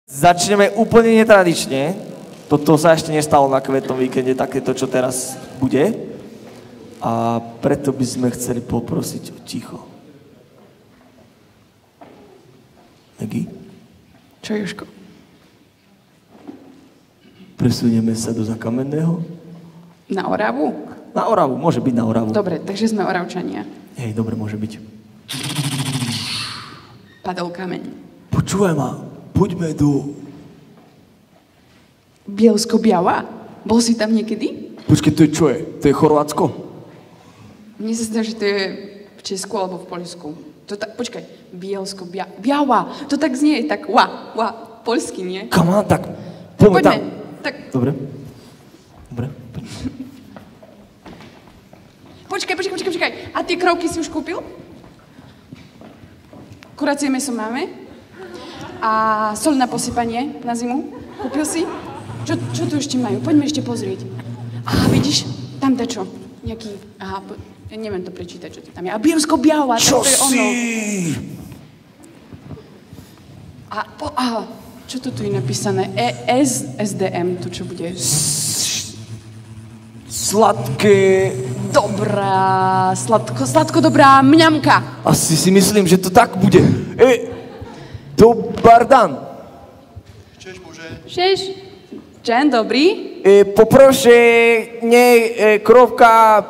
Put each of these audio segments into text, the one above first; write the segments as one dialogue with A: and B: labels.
A: Začneme úplne netradične. Toto sa ešte nestalo na kvetnom víkende, takéto, čo teraz bude. A preto by sme chceli poprosiť o ticho. Megy?
B: Čo, Jožko?
A: Presunieme sa do Zakamenného?
B: Na Oravu?
A: Na Oravu, môže byť na Oravu.
B: Dobre, takže sme Oravčania.
A: Hej, dobre, môže byť.
B: Padol kameň.
A: Počúvaj ma, poďme do...
B: Bielsko-Biała? Bol si tam niekedy?
A: Počkej, to je čo je? To je Chorvátsko?
B: Mne sa zdá, že to je v Česku alebo v Poľsku. To tak, počkaj, Bielsko-Biała. To tak znie, tak poľsky, nie?
A: Come on, tak poďme tam.
B: Tak...
A: Dobre. Dobre.
B: Počkaj. A tie krovky si už kúpil? Kuracie mäso máme. A soľ na posypanie na zimu. Kúpil si? Čo tu ešte majú? Poďme ešte pozrieť. Á, vidíš? Tam čo? Nejaký... Aha, ja neviem to prečítať, čo to tam je. A Bielsko-Biała,
A: čo
B: to je ono.
A: si?
B: Čo to tu je napísané? SDM, to čo bude?
A: Sladké...
B: Dobrá, sladko dobrá mňamka.
A: Asi si myslím, že to tak bude. Dobar dan.
C: Cześć, Boże.
B: Cześć. Dzień dobry.
A: Poproszę nie krówka,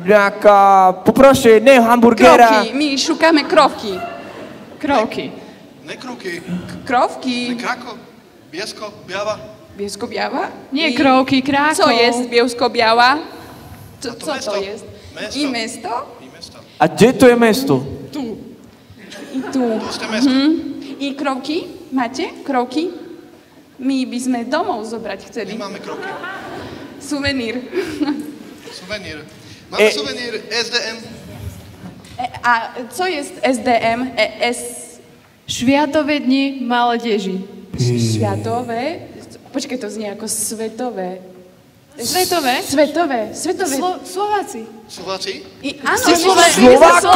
A: jaka... Poproszę nie hamburgera.
B: Krovky, my szukamy krowki. Krowki.
C: Ne kruky.
B: Krowki.
C: Ne krako. Biesko, biała.
B: Bielsko-Biała?
D: Nie krowki, Kraków.
B: Co jest Bielsko-Biała? Co
C: mesto.
B: to jest?
C: Mesto.
B: I mesto?
C: I mesto.
A: A gdzie to jest mesto?
B: Tu. I tu.
C: To jest to mesto.
B: I krowki? Macie? Krowki? My by sme domov zobrať chceli.
C: My mamy kroki.
B: Suvenír.
C: Suwenír. Mamy suwenír SDM.
B: A co jest SDM?
D: Światowe dni młodzieży.
B: Światowe? Počkaj, to znie ako svetové.
D: Svetové?
B: Svetové.
D: Slováci.
C: Slováci?
B: Áno,
A: Slovacco!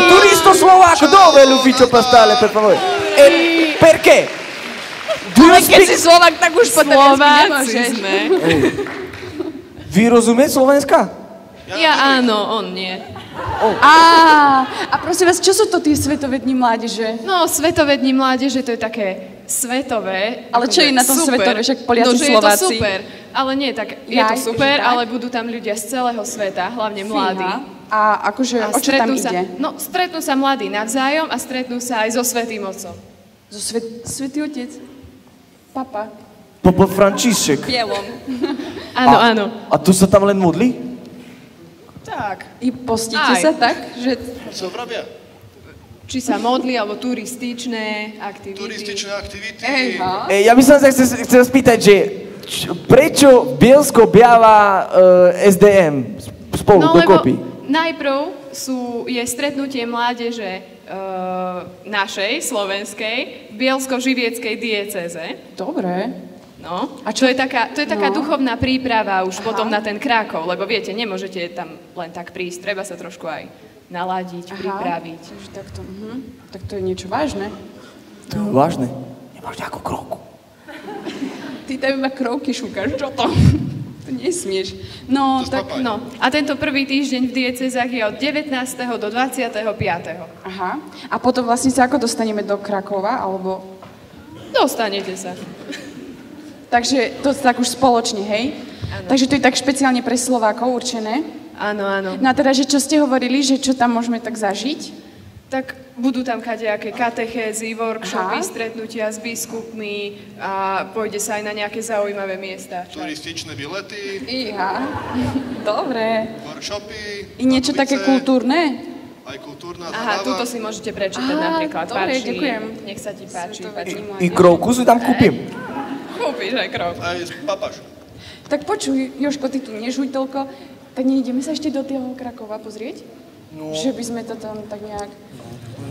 A: Turisto slovacco! Dove l'ufficio postale, per favore? Perché?
B: Ale keď si Slovák, tak už po taliansky
D: Slováci
B: nemôžeš.
D: sme.
A: Vy rozumiete Slovenska?
D: Ja áno, on nie.
B: A prosím vás, čo sú to tie Svetové dni mládeže?
D: No, Svetové dni mládeže, to je také svetové.
B: Ale čo je na tom
D: super.
B: svetové? Však Poliaci,
D: no, že
B: Slováci.
D: je to super. Ale nie, tak je to
B: Jaj,
D: super,
B: že tak?
D: ale budú tam ľudia z celého sveta, hlavne mladí.
B: A akože, o čo tam ide?
D: No, stretnú sa mladí navzájom a stretnú sa aj so Svätým Otcom.
B: Svätý Otec? Papa?
A: Papa František.
B: Bielom.
D: Áno.
A: A tu sa tam len modlí?
D: Tak.
B: I postíte
D: Aj.
B: sa tak, že...
C: Co robia?
D: Či sa modlí, alebo turističné aktivity.
C: Turističné aktivity.
A: Ja by som sa chcel spýtať, že prečo Bielsko-Biała SDM spolu dokopy?
D: Najprv je stretnutie mládeže našej, slovenskej, v bielsko-živieckej diecéze.
B: Dobre.
D: No, a čo je taká duchovná príprava už potom na ten Krakov, lebo viete, nemôžete tam len tak prísť, treba sa trošku aj naladiť, pripraviť.
B: Tak to je niečo vážne.
A: Vážne? Nemáš nejakú krovku?
B: Ty tam iba krovky šúkaš, čo to? To nesmieš. No,
C: To
B: tak...
C: spapaj.
D: No, a tento prvý týždeň v diecezách je od 19. do 25.
B: Aha. A potom vlastne sa ako dostaneme do Krakova, alebo...
D: Dostanete sa.
B: Takže to tak už spoločne, hej?
D: Áno.
B: Takže to je tak špeciálne pre Slovákov určené.
D: Áno.
B: No a teda, že čo ste hovorili, že čo tam môžeme tak zažiť?
D: Tak budú tam kadejaké katechézy, workshopy,
B: Aha.
D: stretnutia s biskupmi a pôjde sa aj na nejaké zaujímavé miesta.
C: Turističné bilety,
B: Iha. Dobre.
C: workshopy.
B: I niečo také
C: tablice,
B: kultúrne?
C: Aj kultúrna
D: Aha,
C: zábava.
D: túto si môžete prečítať
B: Á,
D: napríklad.
B: dobre,
D: Páči.
B: ďakujem.
D: Nech sa ti páči.
B: Svetové
A: I krovku si tam kúpim.
D: Kúpiš aj krov.
C: Aj papaš.
B: Tak počuj, Jožko, ty tu nežuj toľko. Tak nejdeme sa ešte do toho Krakova pozrieť? No. Že by sme to tam tak nejak...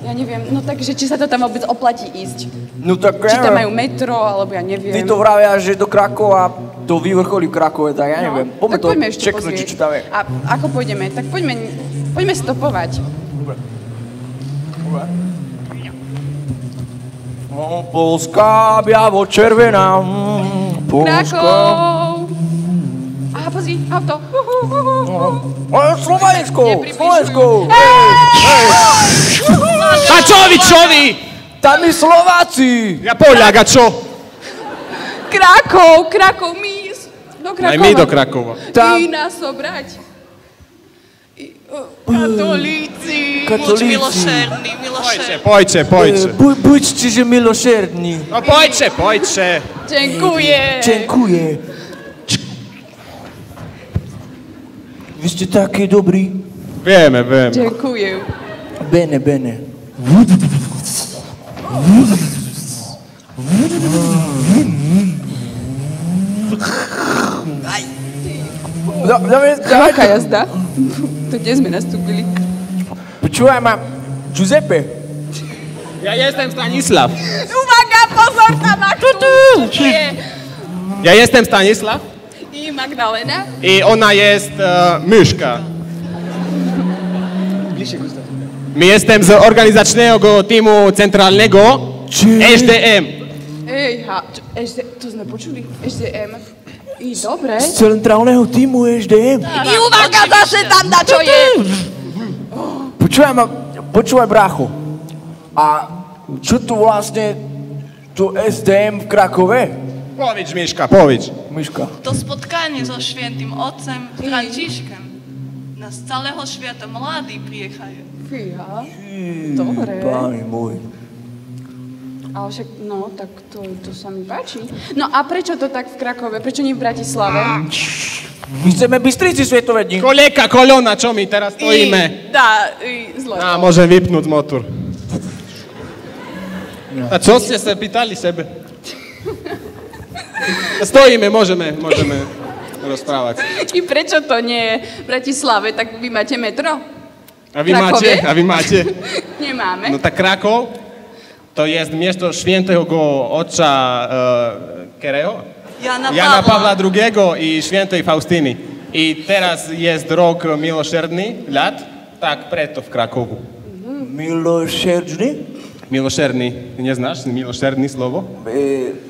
B: Ja neviem, no takže či sa to tam vôbec oplatí ísť?
A: No tak
B: Či tam majú metro, alebo ja neviem.
A: Tí to vravia, že do Krakova, do vývrcholí v Krakove, tak ja neviem.
B: Tak poďme ešte
A: čeknúť,
B: pozrieť.
A: čo tam je.
B: A ako pôjdeme? Tak poďme stopovať.
A: Dobre. Polska, biavo-červená.
B: Krakov! Aha, pozri, auto.
A: Slovensko!
B: Nepripíšujú.
A: Slovensko!
E: A čo vy?
A: Tam je Slováci!
E: Ja Poliak, a čo?
B: Krakov, my do Krakova.
E: Aj my do Krakova.
A: Tam-
B: I nás obrať. Katolíci.
F: Buď milosrdný.
E: Poďte.
A: Buďte, že milosrdní.
E: No poďte.
B: Dziękuję.
A: Vy ste takí dobrí.
E: Vieme.
B: Dziękuję.
A: Bene.
B: Jaká jazda? To kde sme nastúpili?
A: Počúvaj ma, Giuseppe.
E: Ja jestem Stanislav.
B: Uwaga, pozor tam, ako
E: Ja jestem Stanislav
B: I Magdalena.
E: i ona jest Myszka. My jestem z organizačného týmu centrálneho HDM.
B: To sme počuli? SDM. I dobre.
A: Z centrálneho týmu HDM.
F: I uwaga, zase tam na čo je.
A: Počúvaj, brácho. A čo tu vlastne tu SDM v Krakove?
E: Powiedz, Myszka, powiedz.
A: Myška.
F: To spotkanie so świętym Otcem Franciszkiem. Na z całego świata mladí prijechajú.
B: Fíha. Dobre.
A: Páni môj.
B: Ale však, no, tak to sa mi páči. No a prečo to tak v Krakove? Prečo nie v Bratislave?
A: My chceme Bystrici svetovední.
E: Koleka, kolona, čo my teraz stojíme?
B: Zle.
E: A môžem vypnúť motor. A čo ste sa pýtali sebe? Stojíme, môžeme rozprávať.
B: I prečo to nie je v Bratislave? Tak vy máte metro?
E: A vy máte?
B: Nemáme.
E: No tak Krakov, to jest miesto świętego Otca Kereho? Jana Pawła II i świętej Faustyny. I teraz jest rok miłosierny, lat, tak preto v Krakovu.
A: Milosrdný?
E: Milosierny, nie znasz milosierny slovo?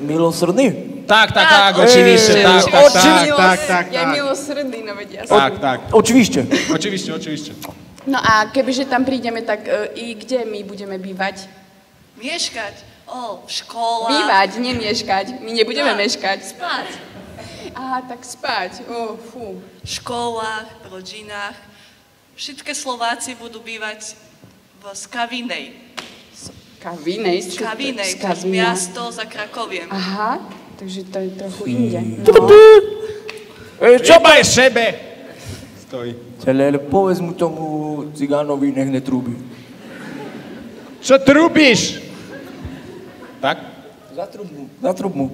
A: Milosrdný?
E: Tak, oczywiście, tak.
B: Ja milosrdný, no vedia.
E: Tak.
A: Očivište.
E: Oczywiście.
B: No a kebyže tam prídeme, tak i kde my budeme bývať?
F: Mieszkać. W szkołach.
B: Bývať, nie mieškať. My nebudeme
F: Tak.
B: meškať.
F: Spać.
B: Aha, tak spať. Fú.
F: W szkołach, w rodzinach. Wszystkie Slováci budú bývať v Skavinej.
B: Kavinej?
F: Skavinej, to je miasto za Krakoviem.
B: Aha, takže to je trochu inde.
A: Čo
E: Trzeba szebe. Stoi.
A: Ale povedz mu tomu cigánovi, nech netrúbi.
E: Co trubíš? Tak?
A: Zatrub mu.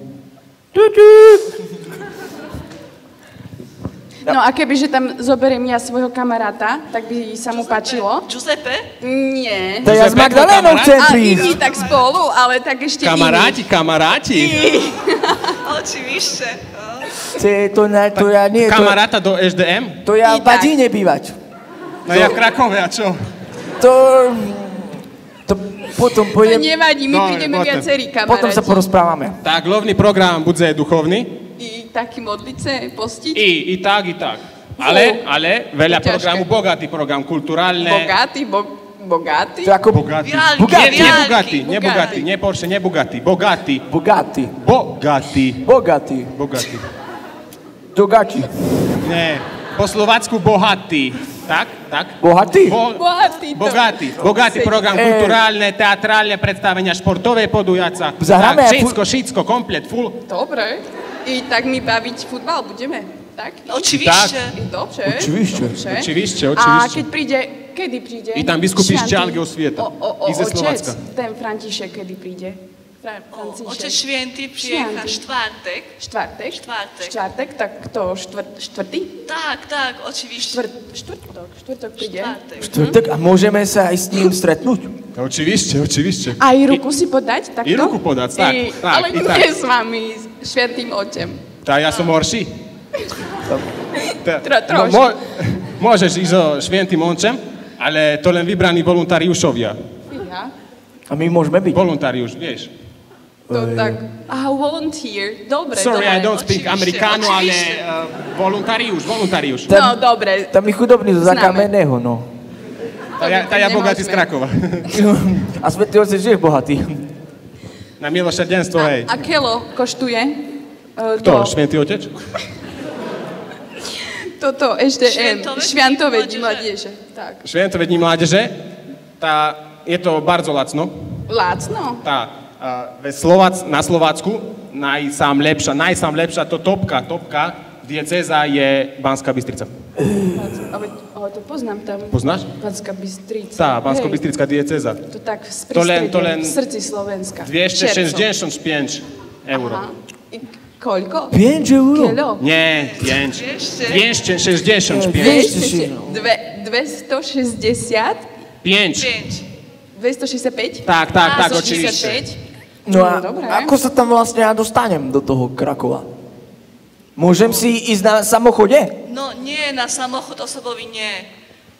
B: No a kebyže tam zoberiem ja svojho kamaráta, tak by sa mu páčilo?
F: Giuseppe?
B: Nie.
A: To ja s Magdalénou chcem
B: A
A: prísť.
B: iní tak spolu, ale tak ešte
E: Kamaráti.
F: Oczywiście.
A: To ja nie,
E: Kamaráta do SDM?
A: to ja v
B: I tak.
A: Badíne bývať.
E: No ja v Krakove, a čo?
A: To potom
B: To
A: pôjdem,
B: nevadí, my
E: No,
B: prídeme
E: potom.
B: viacerí
A: potom sa
B: kamaráti.
A: porozprávame.
E: Tak, hlavný program bude duchovný.
B: I taký modlice, postiť.
E: I tak. Ale veľa
B: Ťažké.
E: programu, bogatý program, kulturálne.
B: Bogatý?
A: To je ako
E: Bogatý.
F: Vialky,
E: Nie
F: vialky.
E: Bugatti, nie Porsche, nie Bugatti. Bogatý.
A: bogatý. Dogači.
E: Nie. Po slovácku bohatý. Tak?
A: Bohatý?
E: Bogatý program, kulturálne, teatrálne predstavenia, športové podujatia.
A: Zahráme
E: Tak,
A: aj
E: všetko, komplet, full.
B: Dobre. I tak mi baviť futbal budeme, tak?
F: Oczywiście.
B: Dobre.
A: Očivište.
B: A kedy príde?
E: I tam biskup
B: Święty.
E: Šťalgeho sveta. I ze Slovácka.
B: Ten František kedy príde? Franciszek.
F: Ojciec Święty przyjecha czwartek.
B: Štvrtek, tak to štvrtý?
F: Tak, oczywiście.
B: Štvrtok príde.
A: Štvrtok, a môžeme sa aj s ním stretnúť?
E: Oczywiście.
B: Aj ruku si podať, takto?
E: I ruku podať, tak,
B: ale
E: i
B: nie s vami, s Świętým Otcem.
E: Tak, ja som horší.
B: Trošku.
E: Môžeš ísť so Świętým Otcem, ale to len vybraní voluntariušovia.
B: Fíha.
A: A my môžeme byť.
E: Voluntariuš, vieš.
B: To tak. Volunteer. Dobre,
E: Sorry,
B: dobre.
E: I don't speak americano, ale voluntariusz.
B: No, dobre.
A: Tam je chudobný zo Zakamenného, no.
E: Tá ja bogatý z Krakova.
A: A Svätý Otec je bohatý.
E: Na milosrdenstvo, hej.
B: A kilo koštuje?
E: Kto? Svätý Otec?
B: Toto ešte
F: Šviantové
B: Šviantové mladieže. Tak.
E: Šviantové dní mládeže. Je to bardzo lacno.
B: Lácno?
E: Na Slovácku najsám lepšia to topka diecéza je Banská Bystrica.
B: Ale to poznám tam.
E: Poznáš?
B: Banská Bystrica.
E: Tá, Bansko-Bystrická diecéza.
B: To tak
E: To len
B: v srdci Slovenska.
E: 265 eur.
B: Aha. I koľko?
A: 5 eur?
B: Kilo?
E: Nie, 5. 265.
B: 260?
E: 5.
B: 265?
E: Tak, oczywiście.
A: No a
B: dobre.
A: ako sa tam vlastne ja dostanem do toho Krakova? Môžem si ísť na samochode?
F: No nie, na samochod osobový nie.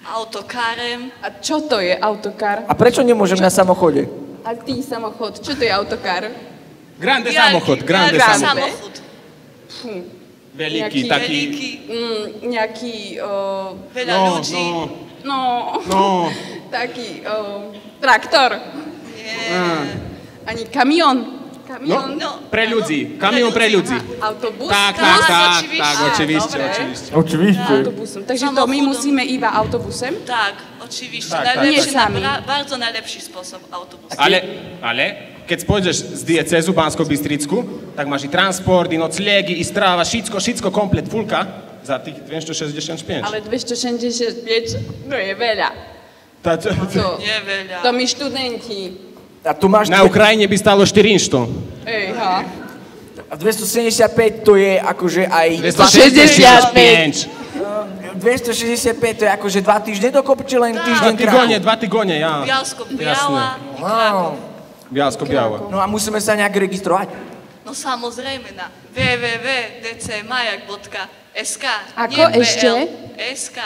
F: Autokárem.
B: A čo to je autokar?
A: A prečo nemôžem na samochode?
B: A ty samochod, čo to je autokar?
E: Grande samochod, grande samochod.
F: Samochod.
E: Veľký, taký...
B: Nejaký...
F: Veľa ľudí.
E: No.
B: Taký traktor. Ani kamión.
F: No,
E: pre ľudí. Kamión pre ľudí.
B: Autobus?
E: Tak, oczywiście.
A: Oczywiście.
B: Autobusom. Takže to my musíme iba autobusem?
F: Tak, oczywiście.
E: Tak.
B: Nie sami.
F: Bardzo najlepší spôsob autobus.
E: Ale keď pôjdeš z diecézu Bansko-Bystricku, tak máš i transport, i noclegi, i stráva, všetko komplet, fulka za tých 265.
B: Ale 265, to je veľa.
F: Nie veľa.
B: To my študenti.
A: A tu máš...
E: Na Ukrajine by stalo 400.
B: Ejha.
A: A 275 to je akože aj...
E: 265.
A: 265 to je akože 2 týždne dokopy, či len týždeň Krakov?
E: 2 týgone, ja.
F: Bielsko-Biała i Kraków.
E: Bielsko-Biała.
A: No a musíme sa nejak registrovať?
F: No samozrejme na www.dcmajak.sk.
B: Ako ešte?
F: SK.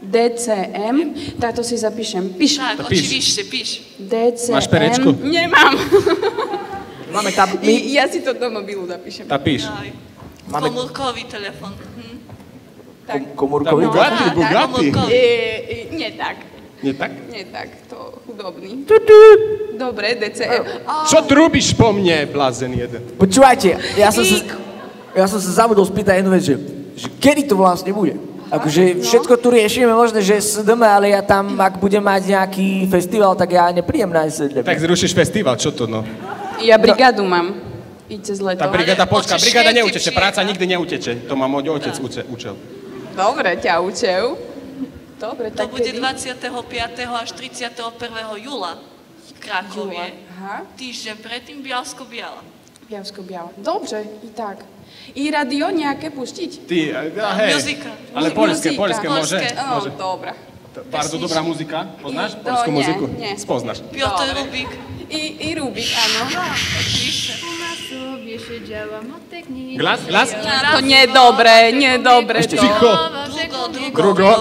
B: DCM, tak to si zapíšem. Píš.
F: Tak,
E: píš.
F: oczywiście, píš.
B: DCM.
E: Máš perečku?
B: Nemám.
A: Máme tam...
B: Ja si to do mobilu zapíšem.
E: Tá píš.
A: Máme-
F: Komórkový telefon.
A: Komórkový?
E: Bugatti.
F: Komórkový.
B: Nie tak.
E: Nie tak?
B: Nie tak, to chudobný. Dobre, DCM.
E: Čo tu robíš po mne, blázen jeden?
A: Počúvajte, ja som sa zabudol spýtať jednu vec, že kedy to vlastne bude? Akože všetko tu riešime, možno, že SDM, ale ja tam, ak budem mať nejaký festival, tak ja neprídem na SDM.
E: Tak zrušíš festival, čo to, no?
B: Ja brigádu mám. Íď cez leto.
E: Tá brigáda, počká,
F: počkaj,
E: brigáda
F: šéf ti
E: neuteče,
F: přijde.
E: práca nikdy neuteče. To má môj otec učil.
B: Dobre, ťa učev. Dobre,
F: To
B: tak
F: bude
B: kedy?
F: 25. až 31. júla v Krakovie.
B: Aha.
F: Týždeň predtým Bielsko-Biała.
B: Bielsko-Biała. Dobre, i tak. I radio nejaké pustiť?
E: Ty, hej.
F: Muzika.
E: Ale poľské
B: Muzika.
E: môže?
B: No,
E: Môže.
B: dobra.
E: Bardzo dobrá muzika. Poznáš
B: To
E: poľskú
B: nie,
E: muziku?
B: nie.
E: Spoznáš.
F: Piotr
B: Dobre.
F: Rubik.
B: I Rubik, áno.
E: Glas?
B: To niedobre, niedobre.
E: Ešte
B: to.
E: ticho. Drugo.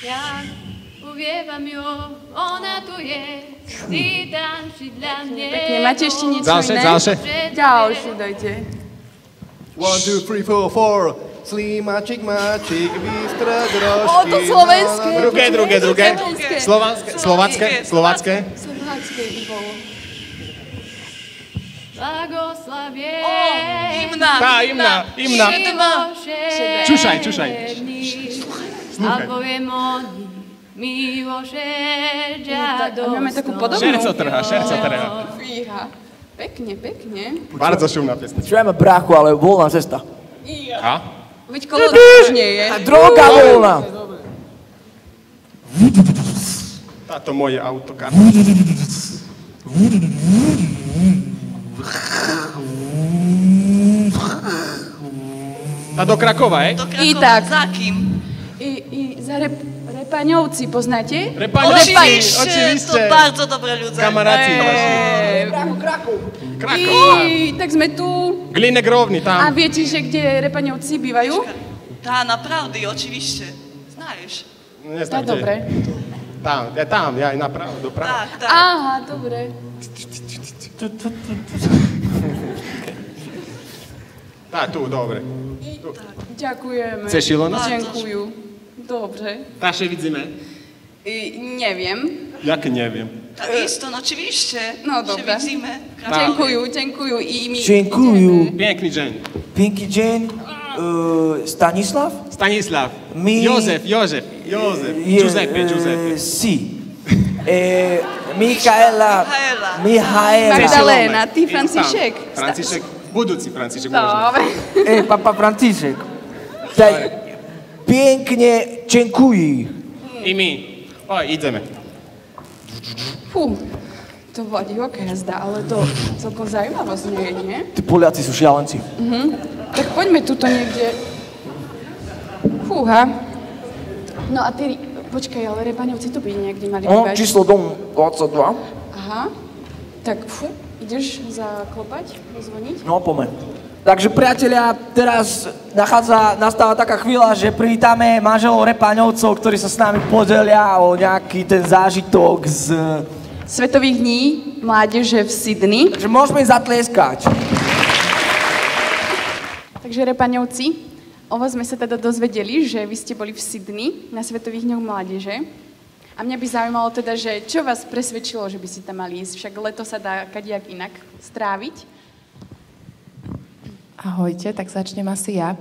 D: Ja uwiewam ją, ona tu jest i tańczy dla mnie.
B: Pekne, máte ešte niečo
E: Ďalšie,
B: iné?
E: ďalšie.
B: Ďalšie dajte.
C: 1, 2, 3, 4, 4. Slímačik, máčik, bystra drožky.
B: O, to slovenské.
E: Drugie. Slovácké.
B: Slovácké i bolo.
D: Błogosławie.
F: Hymna.
E: Tá, hymna. Čušaj.
D: Albowiem oni miłosierdzia
B: Tak, a máme takú podobnú.
E: Šerco trhá.
B: Fíha. Pekne.
E: Bardzo šumná piesň.
A: Počúvajme bráchu, ale voľná cesta.
E: A?
B: Veď kolona už nie je.
A: Droga voľná.
E: Táto moje autokar. Tá do Krakova, hej?
F: Do
B: I
F: Krakova.
B: tak.
F: Za kým?
B: I za Repaňovci, poznáte?
E: Repaňovci,
F: To
E: oczywiście.
F: bardzo dobre ľudia.
E: Kamaráci naši. Krakov.
B: Tak sme tu.
E: Glinek rovný,
B: A
E: tam.
B: viete, že kde Repaňovci bývajú?
F: Tá, naprawdę, oczywiście. Znaješ.
E: Neznám,
B: Tak,
E: kde je.
B: dobre.
E: Tam, ja aj napravo, dopravo.
F: Tak.
B: Aha, dobre.
E: Tá, tu, dobre.
B: Ďakujeme.
E: Chceš Ilona?
B: Ďakujú. Dobre.
E: Tá się widzimy?
B: Nie wiem.
E: Jak nie wiem.
F: Isto, no oczywiście.
B: No
F: Się
B: dobra.
F: widzimy.
B: Dziękuję i mi...
A: Dziękuję.
E: Piękny dzień.
A: Piękny dzień. Stanisław?
E: Stanisław.
A: Mi...
E: Józef. Giuseppe.
A: Si. Michaela.
B: Magdalena, ty Franciszek.
E: Franciszek, budúci Franciszek možno.
B: Dobre.
A: Papa Franciszek. Pięknie dziękuję.
E: I my. Oj, ideme.
B: Fú, to bola divoká jazda, ale to celkom zaujímavé znie, nie?
A: Tí Poliaci sú šialenci.
B: Tak poďme tuto niekde. Fúha. No a ty, počkaj, ale Repaňovci tu by niekde mali bývať.
A: Číslo domu 22.
B: Aha. Tak, ideš zaklopať, pozvoniť?
A: No, poďme. Takže priatelia, teraz nastáva taká chvíľa, že privítame manželov Repaňovcov, ktorí sa s nami podelia o nejaký ten zážitok z
B: Svetových dní mládeže v Sydney.
A: Takže môžeme im zatlieskať.
B: Takže Repaňovci, o vás sme sa teda dozvedeli, že vy ste boli v Sydney na Svetových dňoch mládeže. A mňa by zaujímalo teda, že čo vás presvedčilo, že by ste tam mali ísť? Však leto sa dá kadejak inak stráviť.
G: Ahojte, tak začnem asi ja.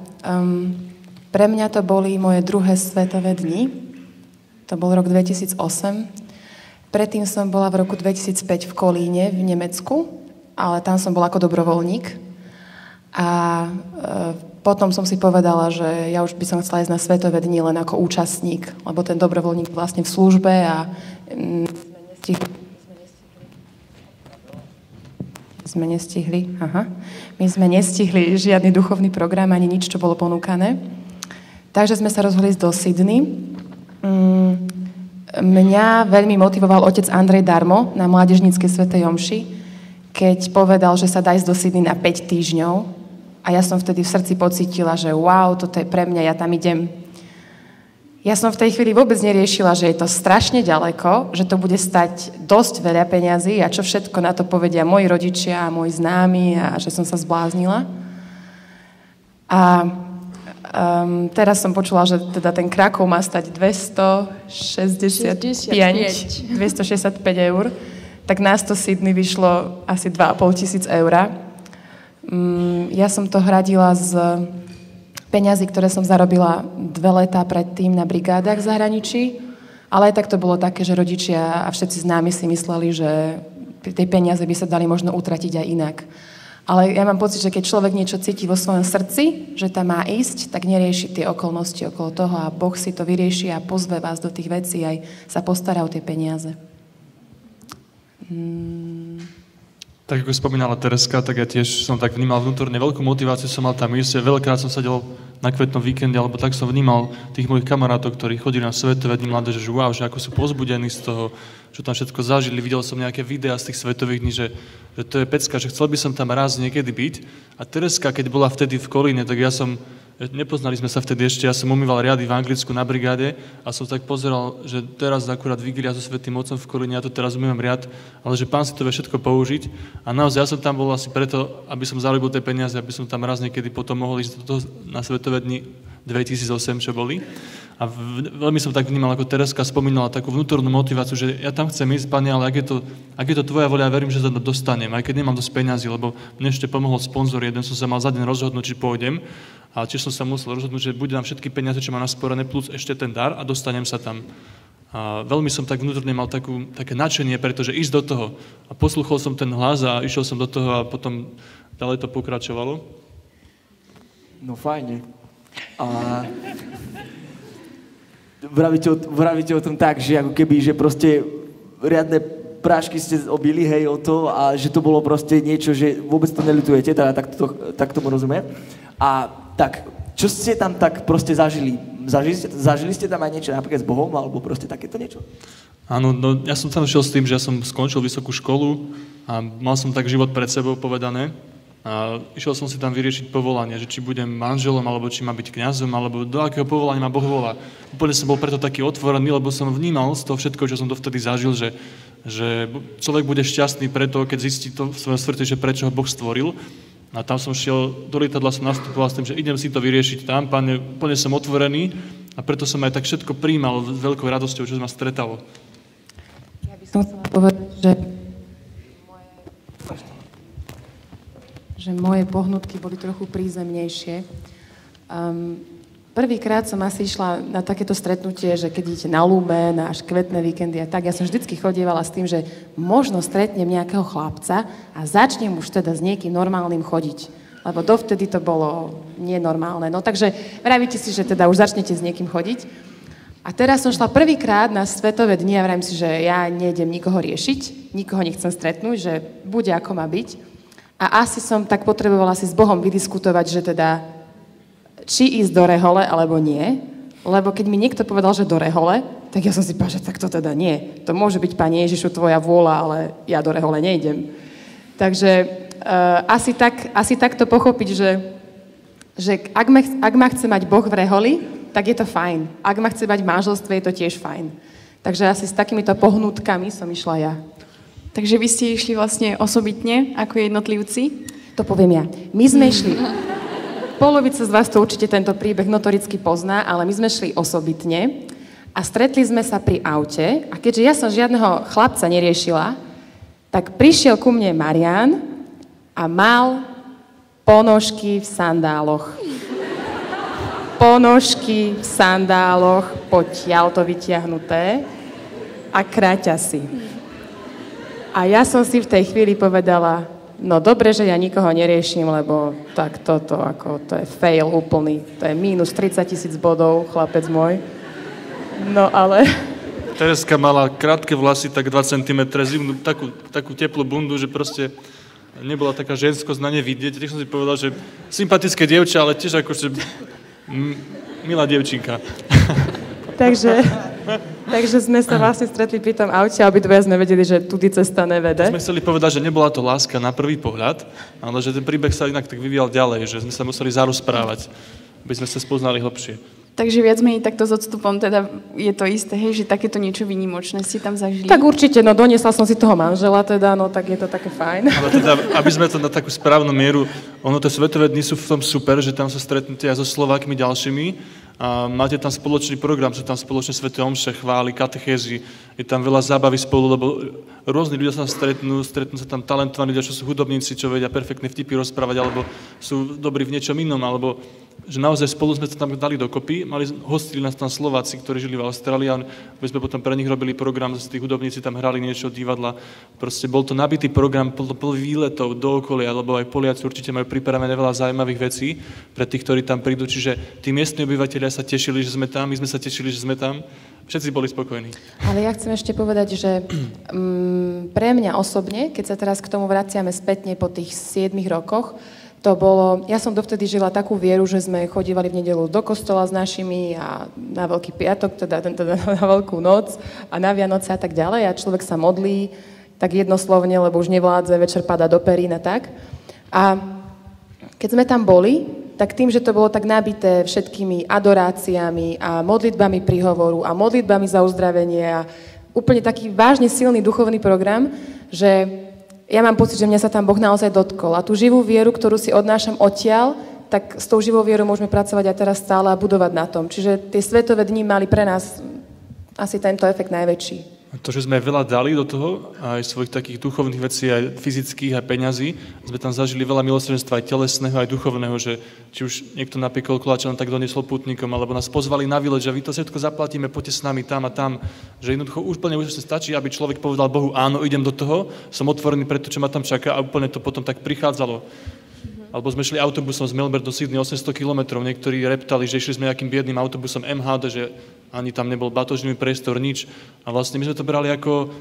G: Pre mňa to boli moje druhé svetové dni. To bol rok 2008. Predtým som bola v roku 2005 v Kolíne v Nemecku, ale tam som bola ako dobrovoľník. A potom som si povedala, že ja už by som chcela ísť na svetové dni len ako účastník, lebo ten dobrovoľník vlastne v službe a my sme nestihli žiadny duchovný program, ani nič, čo bolo ponúkané. Takže sme sa rozhodli ísť do Sydney. Mňa veľmi motivoval otec Andrej Darmo na mládežníckej svätej omši, keď povedal, že sa dá ísť do Sydney na 5 týždňov. A ja som vtedy v srdci pocítila, že wow, toto je pre mňa, ja tam idem. Ja som v tej chvíli vôbec neriešila, že je to strašne ďaleko, že to bude stať dosť veľa peňazí a čo všetko na to povedia moji rodičia a moji známi a že som sa zbláznila. A teraz som počula, že teda ten Krakov má stať 265 eur, tak nás to Sydney vyšlo asi 2,5 000 eur. Ja som to hradila z peňazí, ktoré som zarobila 2 letá predtým na brigádach v zahraničí, ale aj tak to bolo také, že rodičia a všetci známi si mysleli, že tie peniaze by sa dali možno utratiť aj inak. Ale ja mám pocit, že keď človek niečo cíti vo svojom srdci, že tam má ísť, tak nerieši tie okolnosti okolo toho a Boh si to vyrieši a pozve vás do tých vecí aj sa postará o tie peniaze.
H: Tak ako spomínala Tereska, tak ja tiež som tak vnímal vnútorne veľkú motiváciu, som mal tam ísť. Veľakrát som sedel na kvetnom víkende, alebo tak som vnímal tých mojich kamarátov, ktorí chodili na Svetové dni mládeže, že wow, že ako sú pozbudení z toho, čo tam všetko zažili. Videl som nejaké videá z tých Svetových dní, že to je pecka, že chcel by som tam raz niekedy byť. A Tereska, keď bola vtedy v Kolíne, tak nepoznali sme sa vtedy ešte, ja som umýval riady v Anglicku na brigáde a som tak pozeral, že teraz akurát vigília so Svätým Otcom v Kolíne, ja to teraz umývam riad, ale že Pán si to vie všetko použiť. A naozaj ja som tam bol asi preto, aby som zarobil tie peniaze, aby som tam raz niekedy potom mohol ísť na Svetové dni 2008, čo boli. A veľmi som tak vnímal, ako Tereska spomínala, takú vnútornú motiváciu, že ja tam chcem ísť, Pane, ale ak je to tvoja voľa, ja verím, že sa to dostanem, aj keď nemám dosť peňazí, lebo mne ešte pomohol sponzor jeden, som sa mal za deň rozhodnúť, či pôjdem. A tiež som sa musel rozhodnúť, že bude nám všetky peniaze, čo mám nasporené, plus ešte ten dar a dostanem sa tam. A veľmi som tak vnútorne mal také nadšenie, pretože ísť do toho. A poslúchol som ten hlas a išiel som do toho a potom ďalej to pokračovalo.
A: No fajne. A vravíte o tom tak, že ako keby, že proste riadne prášky ste obili, hej, o to a že to bolo proste niečo, že vôbec to neľutujete, teda tak tomu rozumiem. A tak, čo ste tam tak proste zažili? Zažili ste tam aj niečo napríklad s Bohom, alebo proste takéto niečo?
H: Áno, no ja som tam šiel s tým, že ja som skončil vysokú školu a mal som tak život pred sebou povedané. A išiel som si tam vyriešiť povolanie, že či budem manželom, alebo či má byť kňazom, alebo do akého povolania ma Boh volá. Úplne som bol preto taký otvorený, lebo som vnímal z toho všetko, čo som dovtedy zažil, že že človek bude šťastný preto, keď zistí to v svojom srdci, že prečo ho Boh stvoril. A tam som šiel do lietadla, som nastupoval s tým, že idem si to vyriešiť tam, Pane, úplne som otvorený a preto som aj tak všetko prijímal s veľkou radosťou, čo ma stretalo.
G: Ja by som chcela povedať, že moje pohnutky boli trochu prízemnejšie. Prvýkrát som asi išla na takéto stretnutie, že keď idete na Lumen, na kvetné víkendy a tak, ja som vždycky chodievala s tým, že možno stretnem nejakého chlapca a začnem už teda s niekým normálnym chodiť. Lebo dovtedy to bolo nenormálne. No takže vravíte si, že teda už začnete s niekým chodiť. A teraz som šla prvýkrát na Svetové dni a vravím si, že ja nejdem nikoho riešiť, nikoho nechcem stretnúť, že bude ako má byť. A asi som tak potrebovala si s Bohom vydiskutovať, že teda či ísť do rehole, alebo nie. Lebo keď mi niekto povedal, že do rehole, tak ja som si povedala, že tak to teda nie. To môže byť, Pane Ježišu, tvoja vôľa, ale ja do rehole nejdem. Takže asi tak to pochopiť, že ak ma chce mať Boh v reholi, tak je to fajn. Ak ma chce mať v manželstve, je to tiež fajn. Takže asi s takýmito pohnutkami som išla ja.
B: Takže vy ste išli vlastne osobitne, ako jednotlivci?
G: To poviem ja. My sme išli... Polovica z vás to určite tento príbeh notoricky pozná, ale my sme šli osobitne a stretli sme sa pri aute a keďže ja som žiadneho chlapca neriešila, tak prišiel ku mne Marián a mal ponožky v sandáloch. Ponožky v sandáloch, potiaľto vytiahnuté a kraťasy. A ja som si v tej chvíli povedala, no dobre, že ja nikoho neriešim, lebo tak toto, ako to je fail úplný. To je minus 30 000 bodov, chlapec môj. No ale...
H: Tereska mala krátke vlasy, tak 2 cm, zimnú, takú teplú bundu, že proste nebola taká ženskosť na ne vidieť. Tak som si povedal, že sympatické dievča, ale tiež akože milá dievčinka.
G: Takže sme sa vlastne stretli pri tom aute a obidvoja sme vedeli, že tudy cesta nevede.
H: Sme chceli povedať, že nebola to láska na prvý pohľad, ale že ten príbeh sa inak tak vyvíjal ďalej, že sme sa museli zarozprávať, aby sme sa spoznali hlbšie.
B: Takže viac menej takto s odstupom teda je to isté, hej, že takéto niečo výnimočné ste tam zažili?
G: Tak určite, no doniesla som si toho manžela teda, no tak je to také fajn.
H: Ale teda, aby sme to na takú správnu mieru, ono tie Svetové dni sú v tom super, že tam sa stretnete aj so Slovákmi ďalšími, a máte tam spoločný program, sú tam spoločné sväté omše, chvály, katechézy, je tam veľa zábavy spolu, lebo rôzni ľudia sa stretnú sa tam talentovaní ľudia, čo sú hudobníci, čo vedia perfektné vtipy rozprávať, alebo sú dobrí v niečom inom, alebo že naozaj spolu sme sa tam dali dokopy, hostili nás tam Slováci, ktorí žili v Austrálii, a my sme potom pre nich robili program, zase tí hudobníci tam hrali niečo, divadla, proste bol to nabitý program plný výletov do okolia, alebo aj Poliaci určite majú pripravené veľa zaujímavých vecí pre tých, ktorí tam prídu, čiže tí miestni obyvateľia sa tešili, že sme tam, my sme sa tešili, že sme tam, všetci boli spokojní. Ale
G: ja chcem ešte povedať, že pre mňa osobne, keď sa teraz k tomu vraciame spätne po tých 7 rokoch, to bolo, ja som dovtedy žila takú vieru, že sme chodívali v nedeľu do kostola s našimi a na Veľký piatok, teda na Veľkú noc a na Vianoce a tak ďalej a človek sa modlí tak jednoslovne, lebo už nevládze, večer padá do perín a tak. A keď sme tam boli, tak tým, že to bolo tak nabité všetkými adoráciami a modlitbami príhovoru a modlitbami za uzdravenie a úplne taký vážne silný duchovný program, že ja mám pocit, že mňa sa tam Boh naozaj dotkol. A tú živú vieru, ktorú si odnášam odtiaľ, tak s tou živou vierou môžeme pracovať aj teraz stále a budovať na tom. Čiže tie Svetové dni mali pre nás asi tento efekt najväčší.
H: To, že sme veľa dali do toho, aj svojich takých duchovných vecí, aj fyzických, aj peňazí, sme tam zažili veľa milosrdenstva, aj telesného, aj duchovného, že či už niekto napiekol koláča, tak doniesol putníkom, alebo nás pozvali na výlet, že vy to všetko zaplatíme, poďte s nami tam a tam, že jednoducho úplne už stačí, aby človek povedal Bohu, áno, idem do toho, som otvorený pre to, čo ma tam čaká a úplne to potom tak prichádzalo. Alebo sme šli autobusom z Melbourne do Sydney 800 kilometrov, niektorí reptali, že išli sme nejakým biedným autobusom MHD, že ani tam nebol batožný priestor, nič. A vlastne my sme to brali ako,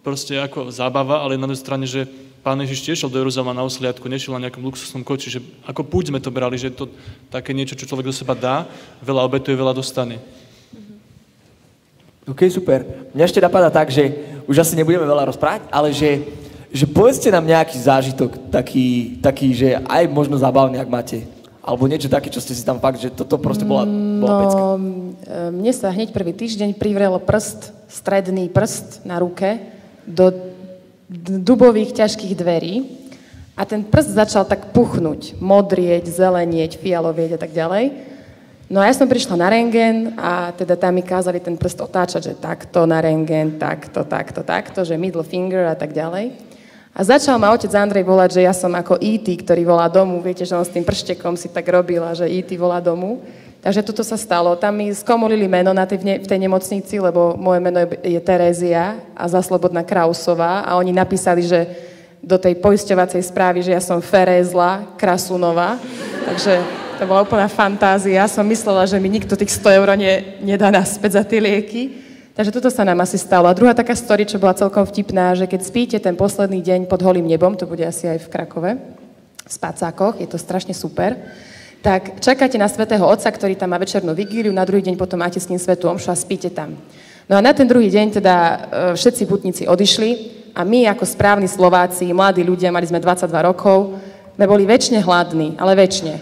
H: proste ako zábava, ale na druhej strane, že Pán Ježiš tiež šiel do Jeruzalema na osliadku, nešiel na nejakom luxusnom koči, že ako púť sme to brali, že to také niečo, čo človek do seba dá, veľa obetuje, veľa dostane.
A: OK, super. Mňa ešte napadá tak, že už asi nebudeme veľa rozprávať, ale že povedzte nám nejaký zážitok, taký, že aj možno zábavný, ak máte. Alebo niečo také, čo ste si tam fakt, že toto proste bola pecka.
G: Mne sa hneď prvý týždeň privrel stredný prst na ruke, do dubových ťažkých dverí a ten prst začal tak puchnúť, modrieť, zelenieť, fialovieť a tak ďalej. No a ja som prišla na rentgen a teda tam mi kázali ten prst otáčať, že takto na rentgen, takto, že middle finger a tak ďalej. A začal ma otec Andrej volať, že ja som ako E.T., ktorý volá domu. Viete, že on s tým prštekom si tak robila, že E.T. volá domu. Takže toto sa stalo. Tam mi skomolili meno v tej nemocnici, lebo moje meno je Terézia a za Slobodná Krausová a oni napísali, že do tej poisťovacej správy, že ja som Ferezla Krasunová. Takže to bola úplná fantázia. Som myslela, že mi nikto tých 100 eur nedá naspäť za tie lieky. Takže toto sa nám asi stalo. A druhá taká story, čo bola celkom vtipná, že keď spíte ten posledný deň pod holým nebom, to bude asi aj v Krakove, v spacákoch, je to strašne super, tak čakáte na svätého Otca, ktorý tam má večernú vigíliu, na druhý deň potom máte s ním svätú omšu a spíte tam. No a na ten druhý deň teda všetci putníci odišli a my ako správni Slováci, mladí ľudia, mali sme 22 rokov, sme boli väčšine hladní, ale väčšine.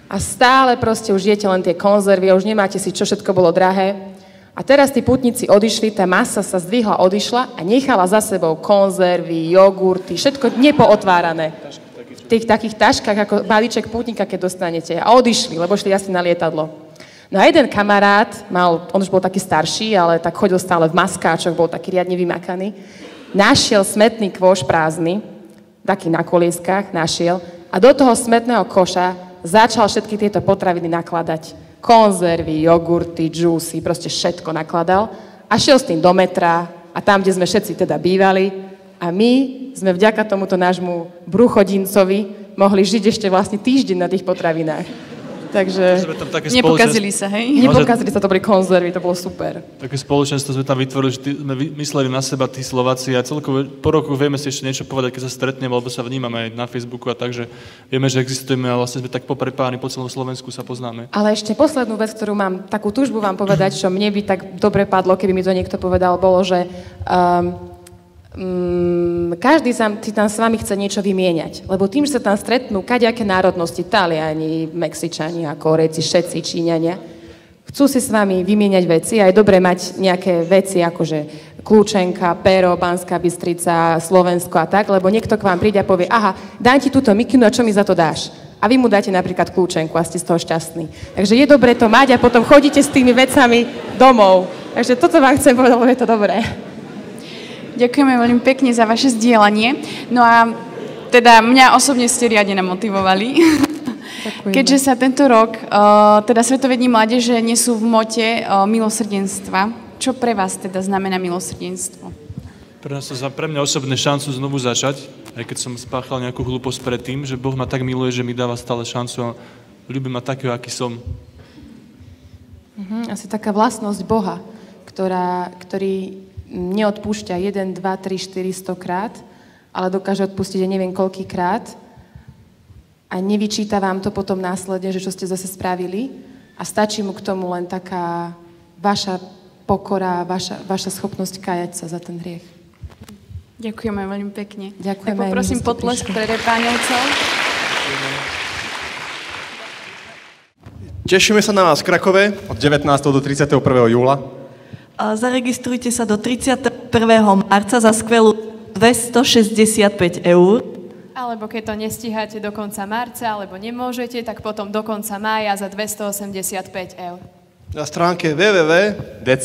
G: A stále proste už jete len tie konzervy a už nemáte si, čo všetko bolo drahé. A teraz tí putníci odišli, tá masa sa zdvihla, odišla a nechala za sebou konzervy, jogurty, všetko nepoootvárané. V tých takých taškách, ako balíček pútnika, keď dostanete. A odišli, lebo šli asi na lietadlo. No a jeden kamarát, on už bol taký starší, ale tak chodil stále v maskáčoch, bol taký riadne vymakaný, našiel smetný kôš prázdny, taký na kolieskách, našiel, a do toho smetného koša začal všetky tieto potraviny nakladať. Konzervy, jogurty, džúsy, proste všetko nakladal a šiel s tým do metra a tam, kde sme všetci teda bývali a my sme vďaka tomuto nášmu bruchodincovi mohli žiť ešte vlastne týždeň na tých potravinách. Takže
B: nepokazili sa, hej?
G: Nepokazili sa, to boli konzervy, to bolo super.
H: Také spoločenstvo sme tam vytvorili, že sme mysleli na seba tí Slováci a celkovo po roku vieme si ešte niečo povedať, keď sa stretneme, alebo sa vnímame aj na Facebooku a tak, že vieme, že existujeme a vlastne sme tak poprepáni po celom Slovensku, sa poznáme.
G: Ale ešte poslednú vec, ktorú mám takú túžbu vám povedať, čo mne by tak dobre padlo, keby mi to niekto povedal, bolo, že každý si tam s vami chce niečo vymieňať. Lebo tým, že sa tam stretnú kadejaké národnosti, Taliani, Mexičania, Kórejci, všetci, Číňania, chcú si s vami vymieňať veci a je dobre mať nejaké veci, akože Kľúčenka, Pero, Banská Bystrica, Slovensko a tak, lebo niekto k vám príde a povie, aha, dám ti túto mikinu a čo mi za to dáš? A vy mu dáte napríklad kľúčenku a ste z toho šťastní. Takže je dobre to mať a potom chodíte s tými vecami domov. Takže toto vám chcem povedať, lebo je to dobré.
B: Ďakujeme veľmi pekne za vaše zdieľanie. No a teda mňa osobne ste riadne namotivovali. Ďakujeme. Keďže sa tento rok, teda Svetové dni mládeže nesú v mote milosrdenstva. Čo pre vás teda znamená milosrdenstvo?
H: Pre mňa osobne šancu znovu začať, aj keď som spáchal nejakú hlúposť predtým, že Boh ma tak miluje, že mi dáva stále šancu a ľúbi ma takého, aký som.
G: Asi taká vlastnosť Boha, ktorý neodpúšťa 1, 2, 3, 4, 100 krát, ale dokáže odpustiť aj neviem koľkýkrát a nevyčíta vám to potom následne, že čo ste zase spravili a stačí mu k tomu len taká vaša pokora, vaša schopnosť kajať sa za ten hriech.
B: Ďakujeme veľmi pekne.
G: Ďakujeme.
B: Tak poprosím potlesk pre repáňovcov.
C: Tešíme sa na vás v Krakove
E: od 19. do 31. júla.
F: Zaregistrujte sa do 31. marca za skvelú 265 eur.
D: Alebo keď to nestíhate do konca marca, alebo nemôžete, tak potom do konca mája za 285 eur.
C: Na stránke www.dcm.sk